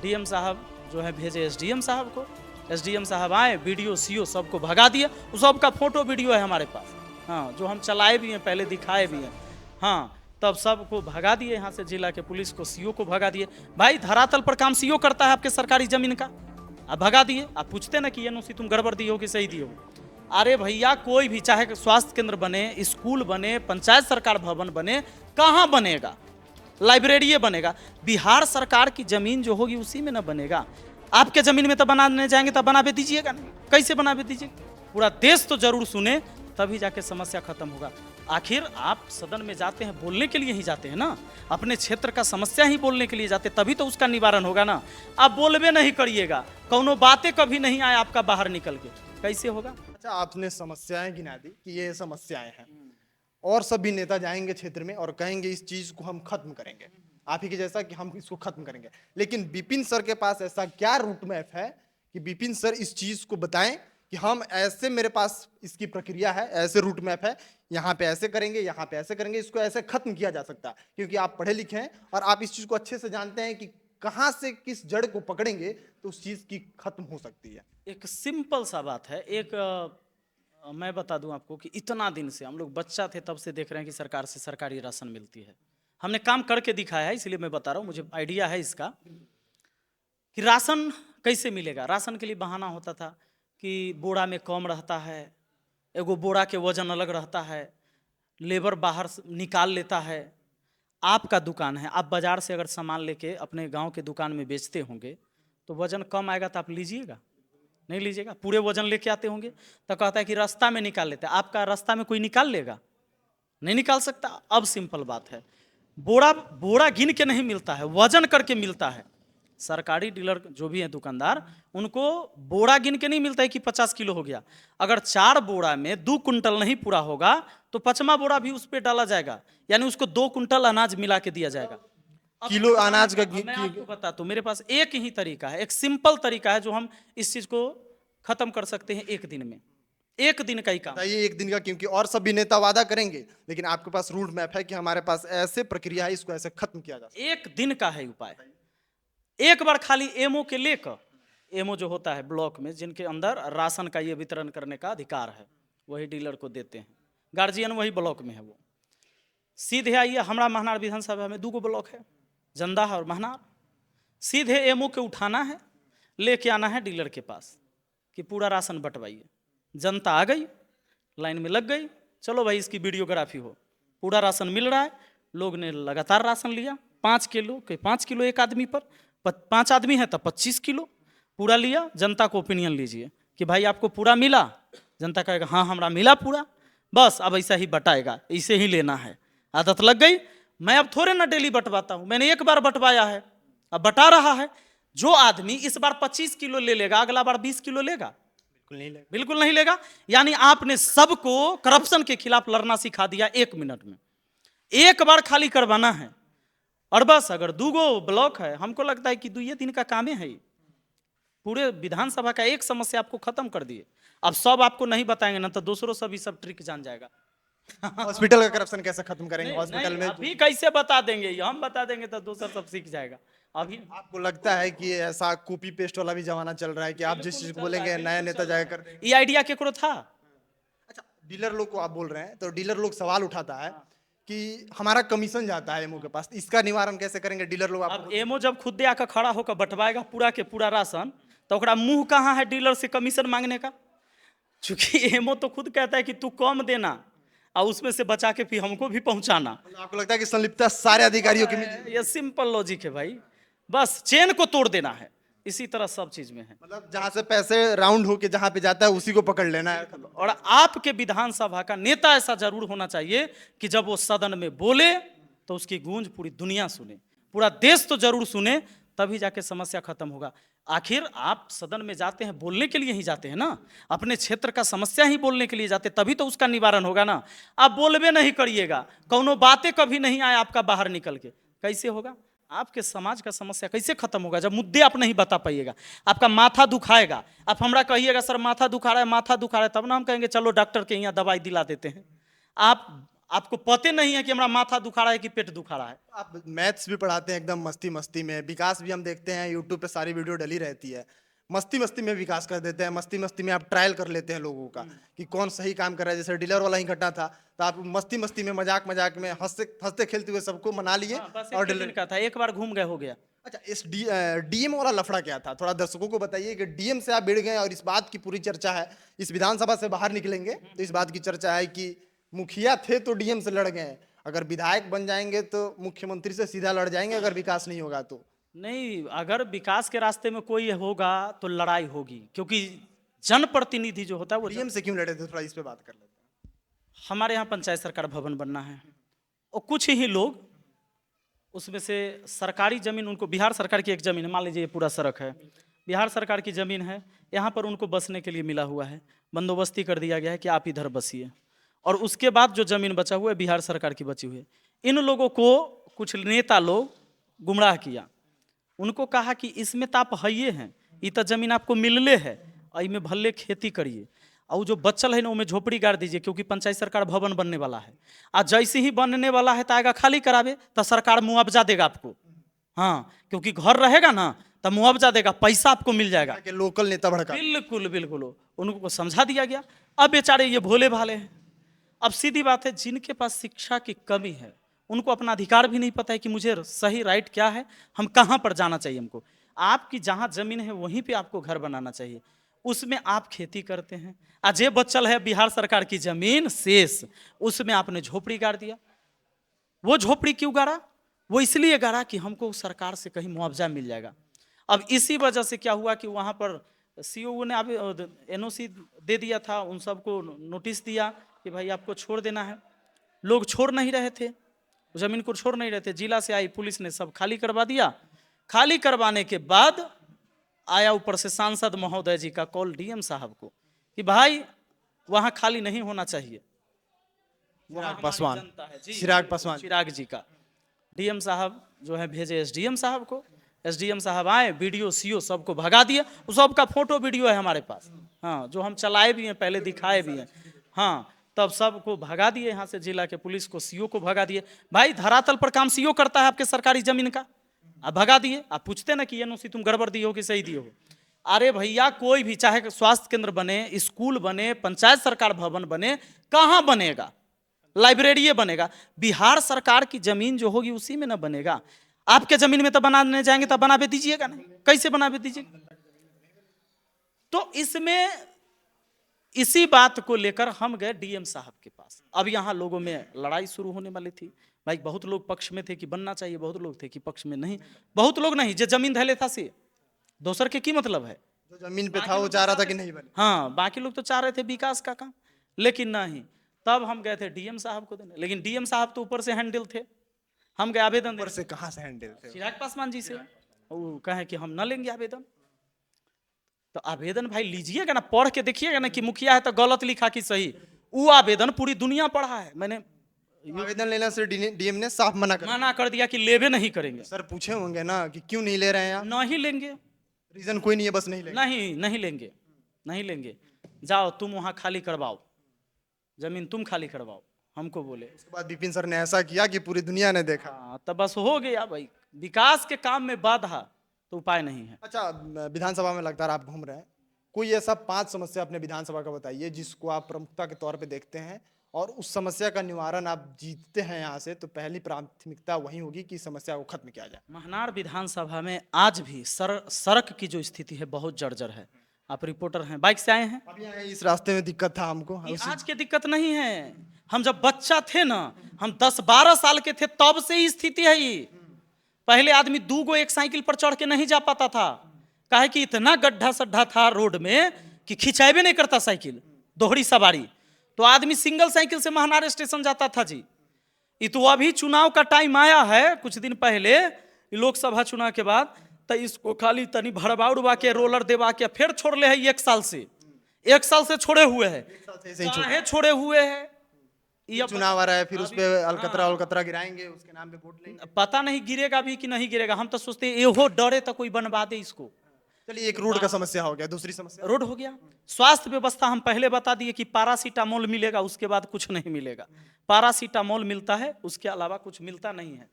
DM साहब जो है भेजे एसडीएम साहब को, एसडीएम साहब आए, वीडियो सीओ सबको भगा दिया। उस सबका फोटो वीडियो है हमारे पास, हाँ, जो हम चलाए भी हैं, पहले दिखाए भी हैं, हाँ। तब सबको भगा दिए यहाँ से, जिला के पुलिस को, सीओ को भगा दिए। भाई धरातल पर काम सीओ करता है आपके सरकारी जमीन का, आप भगा दिए। आप पूछते ना कि एनओसी तुम गड़बड़ दी हो कि सही दी हो। अरे भैया कोई भी, चाहे स्वास्थ्य केंद्र बने, स्कूल बने, पंचायत सरकार भवन बने, कहाँ बनेगा? लाइब्रेरी बनेगा। बिहार सरकार की जमीन जो होगी उसी में ना बनेगा। आपके जमीन में तो बनाने जाएंगे तो बना भी दीजिएगा नहीं, कैसे बना भी दीजिएगा? पूरा देश तो जरूर सुने, तभी जाके समस्या खत्म होगा। आखिर आप सदन में जाते हैं बोलने के लिए ही जाते हैं ना, अपने क्षेत्र का समस्या ही बोलने के लिए जाते, तभी तो उसका निवारण होगा ना। आप बोलबे नहीं करिएगा, कौनो बातें कभी नहीं आए आपका बाहर निकल के, कैसे होगा? अच्छा, आपने समस्याएं गिना दी कि ये समस्याएं हैं, और सभी नेता जाएंगे क्षेत्र में और कहेंगे इस चीज को हम खत्म करेंगे, आप ही के जैसा कि हम इसको खत्म करेंगे। लेकिन विपिन सर के पास ऐसा क्या रूट मैप है कि विपिन सर इस चीज को बताएं कि हम ऐसे, मेरे पास इसकी प्रक्रिया है, ऐसे रूट मैप है, यहाँ पे ऐसे करेंगे, यहाँ पे ऐसे करेंगे, इसको ऐसे खत्म किया जा सकता है। क्योंकि आप पढ़े लिखे हैं और आप इस चीज को अच्छे से जानते हैं कि कहाँ से किस जड़ को पकड़ेंगे तो उस चीज की खत्म हो सकती है। एक सिंपल सा बात है, मैं बता दूं आपको कि इतना दिन से हम लोग बच्चा थे तब से देख रहे हैं कि सरकार से सरकारी राशन मिलती है। हमने काम करके दिखाया है, इसलिए मैं बता रहा हूँ, मुझे आइडिया है इसका कि राशन कैसे मिलेगा। राशन के लिए बहाना होता था कि बोरा में कम रहता है, एगो बोरा के वजन अलग रहता है, लेबर बाहर निकाल लेता है। आपका दुकान है, आप बाजार से अगर सामान लेके अपने गांव के दुकान में बेचते होंगे तो वजन कम आएगा तो आप लीजिएगा? नहीं लीजिएगा। पूरे वजन लेके आते होंगे तो कहता है कि रास्ता में निकाल लेते हैं। आपका रास्ता में कोई निकाल लेगा? नहीं निकाल सकता। अब सिंपल बात है, बोरा बोरा गिन के नहीं मिलता है, वजन करके मिलता है। सरकारी डीलर जो भी है दुकानदार, उनको बोरा गिन के नहीं मिलता है कि 50 किलो हो गया। अगर 4 बोरा में 2 कुंटल नहीं पूरा होगा तो 5वां बोरा भी उस पर डाला जाएगा, यानी उसको 2 कुंटल अनाज मिला के दिया जाएगा। किलो अनाज का मैं आपको बताता हूं, मेरे पास एक ही तरीका है, एक सिंपल तरीका है जो हम इस चीज को खत्म कर सकते हैं एक दिन में। एक दिन का ही काम बताइए, एक दिन का, क्योंकि और सभी नेता वादा करेंगे लेकिन आपके पास रूट मैप है कि हमारे पास ऐसे प्रक्रिया है, इसको ऐसे खत्म किया जा सकता है। एक दिन का है उपाय। एक बार खाली एमओ के लेकर, एमओ जो होता है ब्लॉक में, जिनके अंदर राशन का ये वितरण करने का अधिकार है, वही डीलर को देते हैं। गार्जियन वही ब्लॉक में है। वो सीधे आइए, हमारा महनार विधानसभा में 2 ब्लॉक है, जंदाहा और महनार। सीधे एमओ के उठाना है, लेके आना है डीलर के पास कि पूरा राशन बंटवाइए। जनता आ गई, लाइन में लग गई, चलो भाई इसकी वीडियोग्राफी हो, पूरा राशन मिल रहा है। लोग ने लगातार राशन लिया, 5 किलो के 5 किलो एक आदमी पर, 5 आदमी है तो 25 किलो पूरा लिया। जनता को ओपिनियन लीजिए कि भाई आपको पूरा मिला? जनता कहेगा हाँ हमरा मिला पूरा, बस अब ऐसा ही बटाएगा, इसे ही लेना है। आदत लग गई। मैं अब थोड़े ना डेली बंटवाता हूँ, मैंने एक बार बंटवाया है, अब बटा रहा है। जो आदमी इस बार 25 किलो ले लेगा, अगला बार 20 किलो लेगा? बिल्कुल नहीं लेगा। बिल्कुल नहीं लेगा। यानी आपने सबको करप्शन के खिलाफ लड़ना सिखा दिया 1 मिनट में। एक बार खाली करवाना है और बस। अगर 2 ब्लॉक है, हमको लगता है कि 2 दिन का काम है, पूरे विधानसभा का एक समस्या आपको खत्म कर दिए। अब सब आपको नहीं बताएंगे ना तो दूसरों सभी सब ट्रिक जान जाएगा। हॉस्पिटल का करप्शन कैसे खत्म करेंगे? हॉस्पिटल में अभी कैसे बता देंगे, ये हम बता देंगे तो दूसरा सब सीख जाएगा। अभी आपको लगता है कि ऐसा कॉपी पेस्ट वाला भी जमाना चल रहा है कि आप जिस चीज को बोलेंगे नया नेता जाएगा कर देंगे? ये आइडिया केकरो था? अच्छा, डीलर लोग को आप बोल रहे हैं तो डीलर लोग सवाल उठाता है कि हमारा कमीशन जाता है एमओ के पास, इसका निवारण कैसे करेंगे? डीलर लोग अब एमओ जब खुद आकर खड़ा होकर बंटवाएगा पूरा के पूरा राशन, तो ओकरा मुंह कहाँ है डीलर से कमीशन मांगने का? चूंकि एमओ तो खुद कहता है कि तू कम देना और उसमें से बचा के फिर हमको भी पहुंचाना। आपको लगता है कि संलिप्तता सारे अधिकारियों की मिली? ये सिंपल लॉजिक है भाई, बस चेन को तोड़ देना है। इसी तरह सब चीज में है। मतलब जहां से पैसे राउंड होके जहां पे जाता है उसी को पकड़ लेना है। और आपके विधानसभा का नेता ऐसा जरूर होना चाहिए कि जब वो सदन में बोले तो उसकी गूंज पूरी दुनिया सुने, पूरा देश तो जरूर सुने, तभी जाके समस्या खत्म होगा। आखिर आप सदन में जाते हैं बोलने के लिए ही जाते हैं ना, अपने क्षेत्र का समस्या ही बोलने के लिए जाते, तभी तो उसका निवारण होगा ना। आप बोलबे नहीं करिएगा, कौनो बातें कभी नहीं आए आपका बाहर निकल के, कैसे होगा? आपके समाज का समस्या कैसे खत्म होगा जब मुद्दे आप नहीं बता पाइएगा? आपका माथा दुखाएगा, आप हमरा कहिएगा सर माथा दुखा रहा है, माथा दुखा रहा है, तब ना हम कहेंगे चलो डॉक्टर के यहाँ दवाई दिला देते हैं। आप आपको पते नहीं है कि हमारा माथा दुखा रहा है कि पेट दुखा रहा है। आप मैथ्स भी पढ़ाते हैं एकदम मस्ती मस्ती में, विकास भी हम देखते हैं यूट्यूब पे सारी वीडियो डली रहती है, मस्ती मस्ती में विकास कर देते हैं, मस्ती मस्ती में आप ट्रायल कर लेते हैं लोगों का कि कौन सही काम कर रहा है। जैसे डीलर वाला ही घटना था, तो आप मस्ती मस्ती में मजाक मजाक में हंसते हंसते खेलते हुए सबको मना लिए हाँ, बस और एक दिन का था, एक बार घूम गए हो गया। अच्छा, इस डीएम वाला लफड़ा क्या था, थोड़ा दर्शकों को बताइए कि डीएम से आप भिड़ गए और इस बात की पूरी चर्चा है, इस विधानसभा से बाहर निकलेंगे तो इस बात की चर्चा है कि मुखिया थे तो डीएम से लड़ गए, अगर विधायक बन जाएंगे तो मुख्यमंत्री से सीधा लड़ जाएंगे अगर विकास नहीं होगा तो। नहीं, अगर विकास के रास्ते में कोई होगा तो लड़ाई होगी, क्योंकि जनप्रतिनिधि जो होता है वो डीएम से क्यों लड़े थे, थोड़ा इस पे बात कर लेते हैं। हमारे यहाँ पंचायत सरकार भवन बनना है और कुछ ही लोग उसमें से सरकारी जमीन, उनको बिहार सरकार की एक जमीन है, मान लीजिए ये पूरा सड़क है, बिहार सरकार की जमीन है, यहाँ पर उनको बसने के लिए मिला हुआ है, बंदोबस्ती कर दिया गया है कि आप इधर बसिए, और उसके बाद जो जमीन बचा हुआ है बिहार सरकार की बची हुई है। इन लोगों को कुछ नेता लोग गुमराह किया, उनको कहा कि इसमें तो आप हइये हैं, ये तो जमीन आपको मिलले है और इनमें भले खेती करिए, और जो बच्चल है ना उनमें झोपड़ी गाड़ दीजिए, क्योंकि पंचायत सरकार भवन बनने वाला है, और जैसे ही बनने वाला है तो आएगा खाली करावे तो सरकार मुआवजा देगा आपको। हाँ, क्योंकि घर रहेगा ना तो मुआवजा देगा, पैसा आपको मिल जाएगा। कि लोकल नेता भड़का। बिल्कुल बिल्कुल, उनको समझा दिया गया। अब बेचारे ये भोले भाले हैं। अब सीधी बात है, जिनके पास शिक्षा की कमी है उनको अपना अधिकार भी नहीं पता है कि मुझे सही राइट क्या है, हम कहाँ पर जाना चाहिए हमको। आपकी जहाँ जमीन है वहीं पे आपको घर बनाना चाहिए, उसमें आप खेती करते हैं। आज ये बच्चल है बिहार सरकार की जमीन शेष, उसमें आपने झोपड़ी गाड़ दिया। वो झोपड़ी क्यों गाड़ा? वो इसलिए गाड़ा कि हमको सरकार से कहीं मुआवजा मिल जाएगा। अब इसी वजह से क्या हुआ कि वहाँ पर सीओ ने अब एनओसी दे दिया था, उन सबको नोटिस दिया कि भाई आपको छोड़ देना है। लोग छोड़ नहीं रहे थे, जमीन को छोड़ नहीं रहे थे। जिला से आई पुलिस ने सब खाली करवा दिया। खाली करवाने के बाद आया ऊपर से सांसद महोदय जी का कॉल डीएम साहब को कि भाई वहां खाली नहीं होना चाहिए। चिराग पासवान, जनता है जी, चिराग पासवान, चिराग जी का डीएम साहब जो है भेजे एसडीएम साहब को। एसडीएम साहब आए, बीडीओ सीओ सबको भगा दिए। उस सबका फोटो वीडियो है हमारे पास, हाँ, जो हम चलाए भी हैं, पहले दिखाए भी हैं। हाँ, तब सबको भगा दिए यहाँ से, जिला के पुलिस को, सीओ को भगा दिए। भाई धरातल पर काम सीओ करता है आपके सरकारी जमीन का, आप भगा दिए। आप पूछते ना कि एनओसी तुम गड़बड़ दिए हो कि सही दिए हो। अरे भैया, कोई भी चाहे स्वास्थ्य केंद्र बने, स्कूल बने, पंचायत सरकार भवन बने, कहाँ बनेगा? लाइब्रेरी बनेगा। बिहार सरकार की जमीन जो होगी उसी में ना बनेगा। आपके जमीन में तो बनाने जाएंगे तो बना भी दीजिएगा नहीं, कैसे बना भी दीजिएगा? तो इसमें इसी बात को लेकर हम गए डीएम साहब के पास। अब यहाँ लोगों में लड़ाई शुरू होने वाली थी। भाई बहुत लोग पक्ष में थे कि बनना चाहिए, बहुत लोग थे कि पक्ष में नहीं। बहुत लोग नहीं, जो जमीन धैले था से दोसर के की मतलब है, जो जमीन पे था वो चाह रहा था कि नहीं बने। हाँ, बाकी लोग तो चाह रहे थे विकास का काम, लेकिन नहीं। तब हम गए थे डीएम साहब को देने, लेकिन डीएम साहब तो ऊपर से हैंडल थे। हम गए आवेदन ऊपर देने, से कहाँ से हैंडल थे? चिराग पासवान जी से। वो कहे कि हम न लेंगे आवेदन। तो आवेदन भाई लीजिएगा ना, पढ़ के देखिएगा ना कि मुखिया है तो गलत लिखा कि सही। वो आवेदन पूरी दुनिया पढ़ा है, मैंने आवेदन लेना से डीएम ने साफ मना कर दिया कि लेवे नहीं करेंगे। सर पूछे होंगे ना कि क्यों नहीं ले रहे हैं आप? नहीं लेंगे, रीजन कोई नहीं है, बस नहीं लेंगे। नहीं लेंगे, नहीं लेंगे। जाओ तुम वहां खाली करवाओ जमीन, तुम खाली करवाओ, हमको बोले। उसके बाद विपिन सर ने ऐसा किया कि पूरी दुनिया ने देखा। हाँ, तब बस हो गया भाई। विकास के काम में बाधा तो उपाय नहीं है। अच्छा, विधानसभा में लगातार आप घूम रहे हैं, कोई ऐसा 5 समस्या अपने विधानसभा का बताइए जिसको आप प्रमुखता के तौर पे देखते हैं, और उस समस्या का निवारण आप जीतते हैं यहाँ से तो पहली प्राथमिकता वही होगी कि समस्या को खत्म किया जाए। महनार विधानसभा में आज भी सड़क की जो स्थिति है बहुत जर्जर है। आप रिपोर्टर हैं, बाइक से आए हैं। अभी आए, इस रास्ते में दिक्कत था हमको। ये आज की दिक्कत नहीं है, हम जब बच्चा थे ना, हम 10-12 साल के थे तब से ही स्थिति है ये। पहले आदमी 2 गो एक साइकिल पर चढ़ के नहीं जा पाता था, काहे कि इतना गड्ढा सड्ढा था रोड में कि खिंचावे नहीं करता साइकिल, दोहरी सवारी। तो आदमी सिंगल साइकिल से महनार स्टेशन जाता था जी। ये तो अभी चुनाव का टाइम आया है, कुछ दिन पहले लोकसभा चुनाव के बाद, तो इसको खाली तनी भरवा उड़वा के रोलर देवा के फिर छोड़ ले है। 1 साल से छोड़े हुए है, चाहे छोड़े हुए है। ये चुनाव आ रहा है, फिर उस पे अलकतरा गिराएंगे, उसके नाम पे वोट लेंगे। पता नहीं गिरेगा भी कि नहीं गिरेगा। हम तो सोचते हैं एहो डरे तो कोई बनवा दे इसको, चलिए, एक रोड का समस्या हो गया, दूसरी समस्या रोड हो गया। स्वास्थ्य व्यवस्था हम पहले बता दिए कि पैरासीटामोल मिलेगा, उसके बाद कुछ नहीं मिलेगा। पैरासीटामोल मिलता है, उसके अलावा कुछ मिलता नहीं है।